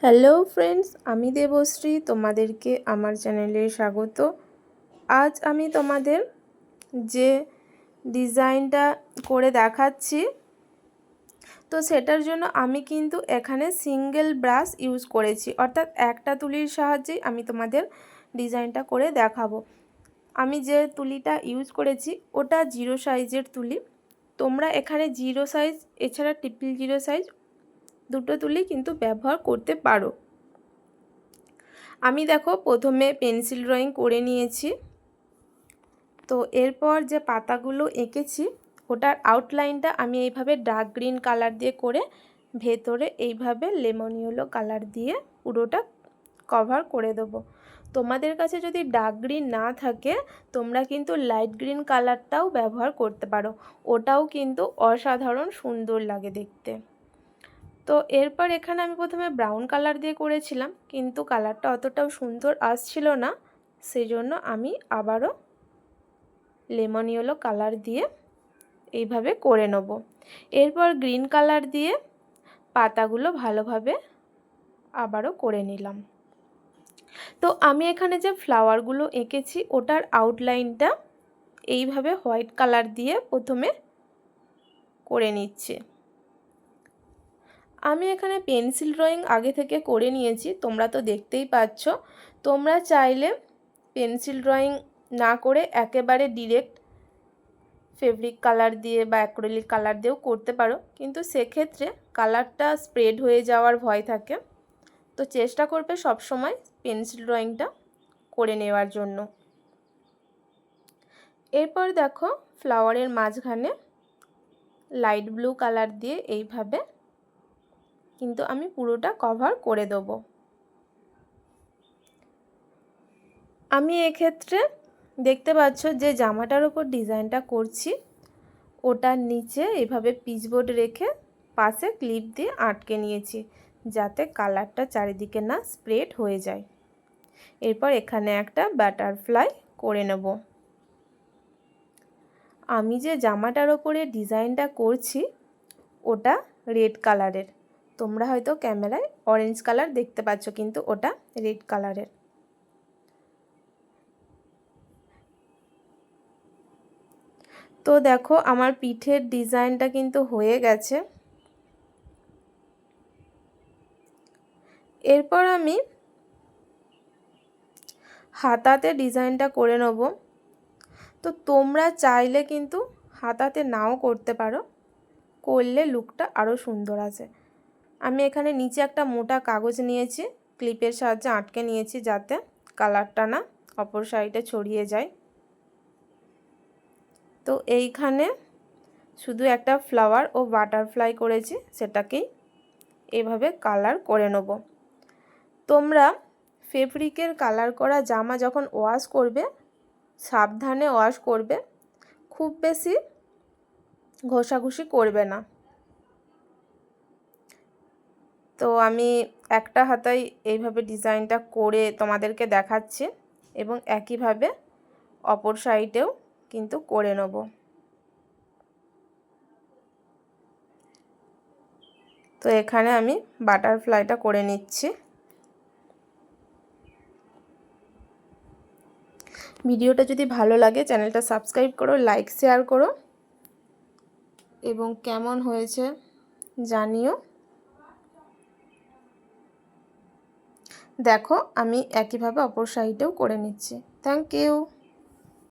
Hello friends, আমি দেবশ্রী, তোমাদেরকে আমার চ্যানেলে স্বাগত। আজ আমি তোমাদের যে ডিজাইনটা করে দেখাচ্ছি, তো সেটার জন্য আমি কিন্তু এখানে সিঙ্গেল ব্রাশ ইউজ করেছি, অর্থাৎ একটা তুলির সাহায্যেই আমি তোমাদের ডিজাইনটা করে দেখাবো। আমি যে তুলিটা ইউজ করেছি ওটা 0 সাইজের তুলি। তোমরা এখানে 0 সাইজ এছাড়া 000 সাইজ দুটো তুলি কিন্তু ব্যবহার করতে পারো। আমি দেখো প্রথমে পেন্সিল ড্রয়িং করে নিয়েছি। তো এরপর যে পাতাগুলো এঁকেছি ওটার আউটলাইনটা আমি এইভাবে ডার্ক গ্রিন কালার দিয়ে করে ভেতরে এইভাবে লেমন ইয়েলো কালার দিয়ে পুরোটা কভার করে দেবো। তোমাদের কাছে যদি ডার্ক গ্রিন না থাকে তোমরা কিন্তু লাইট গ্রিন কালারটাও ব্যবহার করতে পারো, ওটাও কিন্তু অসাধারণ সুন্দর লাগে দেখতে। তো এরপর এখানে আমি প্রথমে ব্রাউন কালার দিয়ে করেছিলাম, কিন্তু কালারটা অতটাও সুন্দর আসছিল না, সেই জন্য আমি আবারও লেমন ইয়েলো কালার দিয়ে এইভাবে করে নেব। এরপর গ্রিন কালার দিয়ে পাতাগুলো ভালোভাবে আবারও করে নিলাম। তো আমি এখানে যে ফ্লাওয়ারগুলো এঁকেছি ওটার আউটলাইনটা এইভাবে হোয়াইট কালার দিয়ে প্রথমে করে নিচ্ছি। আমি এখানে পেন্সিল ড্রয়িং আগে থেকে করে নিয়েছি, তোমরা তো দেখতেই পাচ্ছ। তোমরা চাইলে পেন্সিল ড্রয়িং না করে একেবারে ডিরেক্ট ফেব্রিক কালার দিয়ে বা অ্যাক্রিলিক কালার দিয়েও করতে পারো, কিন্তু সেক্ষেত্রে কালারটা স্প্রেড হয়ে যাওয়ার ভয় থাকে। তো চেষ্টা করবে সব সময় পেন্সিল ড্রয়িংটা করে নেওয়ার জন্য। এরপর দেখো ফ্লাওয়ারের মাঝখানে লাইট ব্লু কালার দিয়ে এইভাবে কিন্তু আমি পুরোটা কভার করে দেব। আমি এক্ষেত্রে দেখতে পাচ্ছ যে জামাটার উপর ডিজাইনটা করছি ওটার নিচে এভাবে পিচবোর্ড রেখে পাশে ক্লিপ দিয়ে আটকে নিয়েছি, যাতে কালারটা চারিদিকে না স্প্রেড হয়ে যায়। এরপর এখানে একটা বাটারফ্লাই করে নেব। আমি যে জামাটার ওপরে ডিজাইনটা করছি ওটা রেড কালারের, তোমরা হয়তো ক্যামেরায় অরেঞ্জ কালার দেখতে পাচ্ছ, কিন্তু ওটা রেড কালারের। তো দেখো আমার পিঠের ডিজাইনটা কিন্তু হয়ে গেছে। এরপর আমি হাতাতে ডিজাইনটা করে নেব। তো তোমরা চাইলে কিন্তু হাতাতে নাও করতে পারো, করলে লুকটা আরও সুন্দর আসে। আমি এখানে নিচে একটা মোটা কাগজ নিয়েছি, ক্লিপের সাহায্যে আটকে নিয়েছি যাতে কালারটা না অপর সাইডে ছড়িয়ে যায়। তো এইখানে শুধু একটা ফ্লাওয়ার ও বাটারফ্লাই করেছি, সেটাকেই এভাবে কালার করে নেব। তোমরা ফেব্রিকের কালার করা জামা যখন ওয়াশ করবে সাবধানে ওয়াশ করবে, খুব বেশি ঘষাঘষি করবে না। তো আমি একটা হাতায় এইভাবে ডিজাইনটা করে তোমাদেরকে দেখাচ্ছি এবং একইভাবে অপর সাইডেও কিন্তু করে নেব। তো এখানে আমি বাটারফ্লাইটা করে নিচ্ছি। ভিডিওটা যদি ভালো লাগে চ্যানেলটা সাবস্ক্রাইব করো, লাইক শেয়ার করো এবং কেমন হয়েছে জানিও। দেখো আমি একইভাবে অপর সাইডেও করে নিচ্ছি। Thank you.